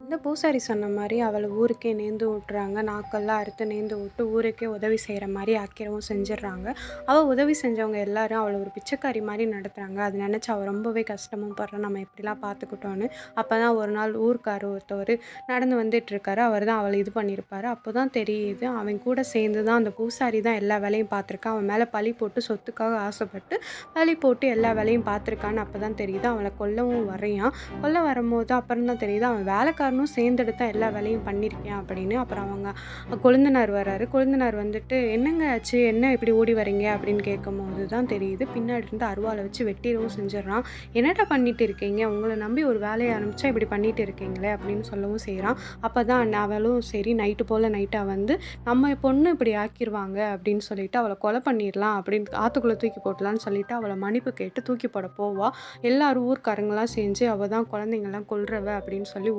இந்த பூசாரி சொன்ன மாரி அவள ஊருக்கே நேந்து விட்டுறாங்க. நாக்கெல்லாம் அறுத்து நேந்து விட்டு ஊருக்கே உதவி செய்ற மாரி ஆக்கிரவும் செஞ்சுடுறாங்க. அவ உதவி செஞ்சவங்க எல்லாரும் அவள ஒரு பிச்சைக்காரி மாரி நடத்துறாங்க. அது நெனச்சு அவ ரொம்பவே கஷ்டமும் படுறா. நம்ம எப்படிலாம் பார்த்துக்கிட்டோன்னு. அப்பதான் ஒரு நாள் ஊர்க்காரு ஒருத்தவரு நடந்து வந்துட்டுருக்காரு. அவர் தான் அவள இது பண்ணியிருப்பாரு. அப்பதான் தெரியுது, அவன் கூட சேர்ந்து தான் அந்த பூசாரி தான் எல்லா வேலையும் பார்த்துருக்கான். அவன் மேல பழி போட்டு சொத்துக்காக ஆசைப்பட்டு பழி போட்டு எல்லா வேலையும் பார்த்துருக்கான்னு அப்பதான் தெரியுது. அவள கொல்லவும் வர்றான். கொல்ல வரும்போது அப்புறம் தான் தெரியுது, அவன் வேலைக்காரனும் சேர்ந்துட்டு தான் எல்லா வேலையும் பண்ணியிருக்கேன் அப்படின்னு. அப்புறம் அவங்க கொழுந்தனார் வராரு. கொழுந்தனார் வந்துட்டு, "என்னங்க ஆச்சு? என்ன இப்படி ஓடி வரீங்க?" அப்படின்னு கேட்கும்போது தான் தெரியுது, பின்னாடி இருந்து அருவாள வச்சு வெட்டிறவும் செஞ்சுடுறான். "என்னடா பண்ணிட்டு இருக்கீங்க? உங்கள நம்பி ஒரு வேலைய ஆரம்பிச்சா இப்படி பண்ணிட்டு இருக்கீங்களே!" அப்படின்னு சொல்லவும் செய்றான். அப்பதான் அவளும் சரி நைட்டு போல நைட்டா வந்து, "நம்ம பொண்ணு இப்படி ஆக்கிருவாங்க" அப்படின்னு சொல்லிட்டு, "அவள கொலை பண்ணிரலாம்" அப்படின்னு ஆத்துக்குள்ள தூக்கி போட்டுடலான்னு சொல்லிட்டு, அவள மன்னிப்பு கேட்டு தூக்கி போட போவா. எல்லாரும் ஊர்க்காரங்கலாம் சேர்ந்து அவ தான் குழந்தைங்கலாம் கொல்றவ அப்படின்னு சொல்லி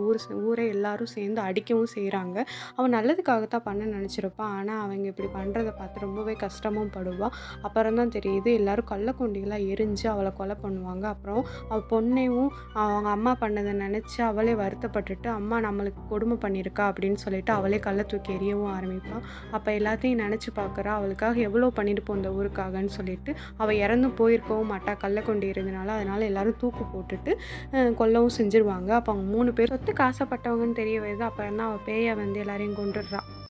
ஊரே எல்லாரும் சேர்ந்து அடிக்கவும் செய்றாங்க. அவ நல்லதுக்காக தான் பண்ண நெனச்சிருப்பா. ஆனா அவங்க இப்படி பண்றத பார்த்து ரொம்பவே கஷ்டமும் படுவா. அப்புறம் தான் தெரியுது எல்லாரும் கள்ளக்கொண்டிலாம் எரிஞ்சு அவள கொலை பண்ணுவாங்க. அப்புறம் அவ பொண்ணையும் அவங்க அம்மா பண்ணத நெனச்சு அவளே வருத்தப்பட்டுட்டு, "அம்மா நம்மளுக்கு கொடுமை பண்ணியிருக்கா" அப்படின்னு சொல்லிட்டு அவளே கல்ல தூக்கி எறியவும் ஆரம்பிப்பா. அப்ப எல்லாத்தையும் நெனச்சு பார்க்குறா. அவளுக்காக எவ்வளோ பண்ணியிருப்போம் இந்த ஊருக்காகன்னு சொல்லிட்டு. அவ இறந்து போயிருக்கவும் மாட்டா கள்ளக்கொண்டி இருந்தனால. அதனால எல்லாரும் தூக்கு போட்டுட்டு கொல்லவும் செஞ்சுருவாங்க. அப்ப அவங்க 3 பேரும் சொத்துக்கு ஆசைப்பட்டவங்கன்னு தெரிய வருது. அப்புறம் தான் அவ பேயா வந்து எல்லாரையும் கொன்றுடுறா.